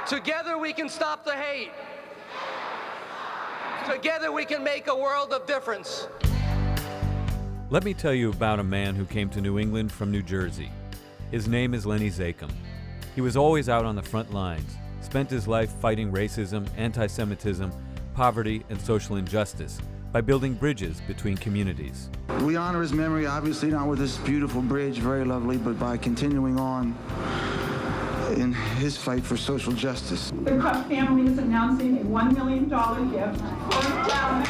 Together we can stop the hate. Together we can make a world of difference. Let me tell you about a man who came to New England from New Jersey. His name is Lenny Zakim. He was always out on the front lines, spent his life fighting racism, anti-Semitism, poverty, and social injustice by building bridges between communities. We honor his memory, obviously not with this beautiful bridge, very lovely, but by continuing on in his fight for social justice. The Krupp family is announcing a $1 million gift for his town.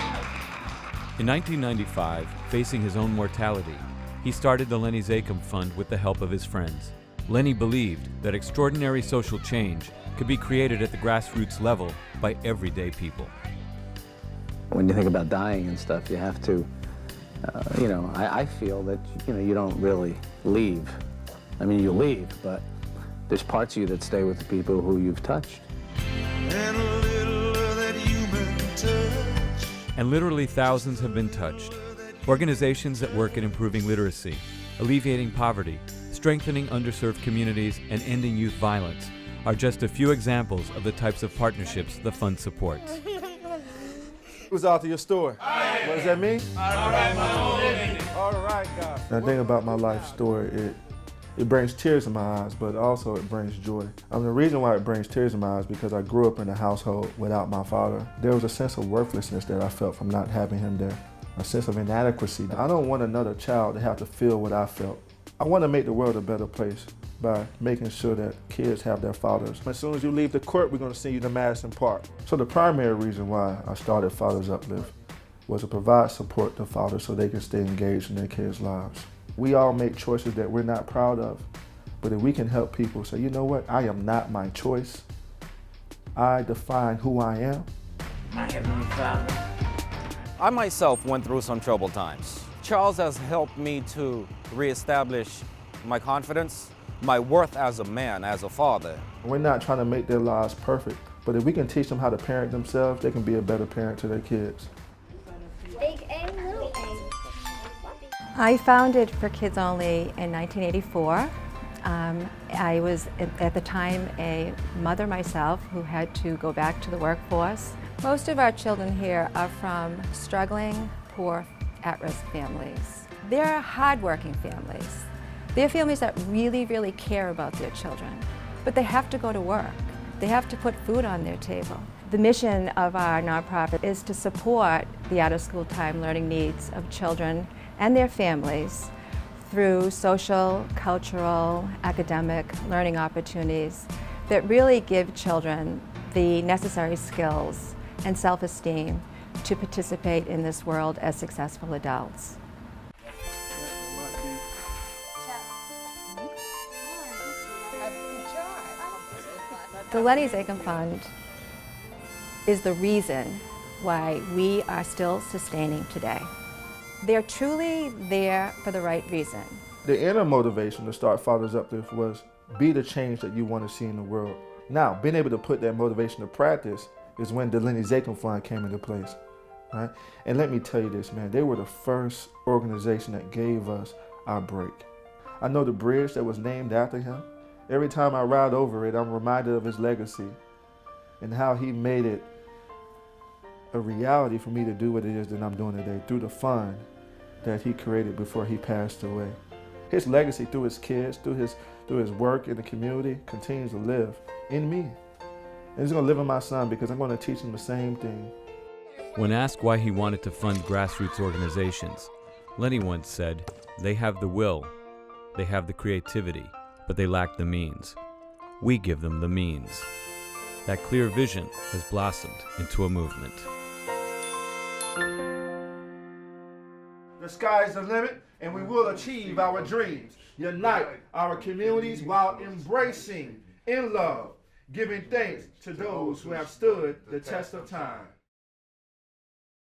In 1995, facing his own mortality, he started the Lenny Zakim Fund with the help of his friends. Lenny believed that extraordinary social change could be created at the grassroots level by everyday people. When you think about dying and stuff, you have to, I feel that, you don't really leave. I mean, you leave, but there's parts of you that stay with the people who you've touched. And a little of that human touch. And literally thousands have been touched. Organizations that work at improving literacy, alleviating poverty, strengthening underserved communities, and ending youth violence are just a few examples of the types of partnerships the fund supports. Who's out to your story? What does that mean? All right, guys. The thing about my life story, it brings tears in my eyes, but also it brings joy. The reason why it brings tears in my eyes is because I grew up in a household without my father. There was a sense of worthlessness that I felt from not having him there, a sense of inadequacy. I don't want another child to have to feel what I felt. I want to make the world a better place by making sure that kids have their fathers. As soon as you leave the court, we're going to send you to Madison Park. So the primary reason why I started Fathers Uplift was to provide support to fathers so they can stay engaged in their kids' lives. We all make choices that we're not proud of, but if we can help people say, you know what, I am not my choice. I define who I am. My Heavenly Father. I myself went through some troubled times. Charles has helped me to reestablish my confidence, my worth as a man, as a father. We're not trying to make their lives perfect, but if we can teach them how to parent themselves, they can be a better parent to their kids. Big A, little A. I founded For Kids Only in 1984. I was at the time a mother myself who had to go back to the workforce. Most of our children here are from struggling, poor, at-risk families. They're hardworking families. They're families that really, really care about their children, but they have to go to work. They have to put food on their table. The mission of our nonprofit is to support the out-of-school time learning needs of children and their families through social, cultural, academic learning opportunities that really give children the necessary skills and self-esteem to participate in this world as successful adults. The Lenny Zakim Fund is the reason why we are still sustaining today. They're truly there for the right reason. The inner motivation to start Fathers Uplift was be the change that you want to see in the world. Now, being able to put that motivation to practice is when the Lenny Zakim Fund came into place. Right? And let me tell you this, man, they were the first organization that gave us our break. I know the bridge that was named after him. Every time I ride over it, I'm reminded of his legacy and how he made it a reality for me to do what it is that I'm doing today through the fund that he created before he passed away. His legacy through his kids, through his work in the community continues to live in me. And he's going to live in my son because I'm going to teach him the same thing. When asked why he wanted to fund grassroots organizations, Lenny once said, "They have the will, they have the creativity, but they lack the means. We give them the means." That clear vision has blossomed into a movement. The sky's the limit, and we will achieve our dreams. Unite our communities while embracing in love, giving thanks to those who have stood the test of time.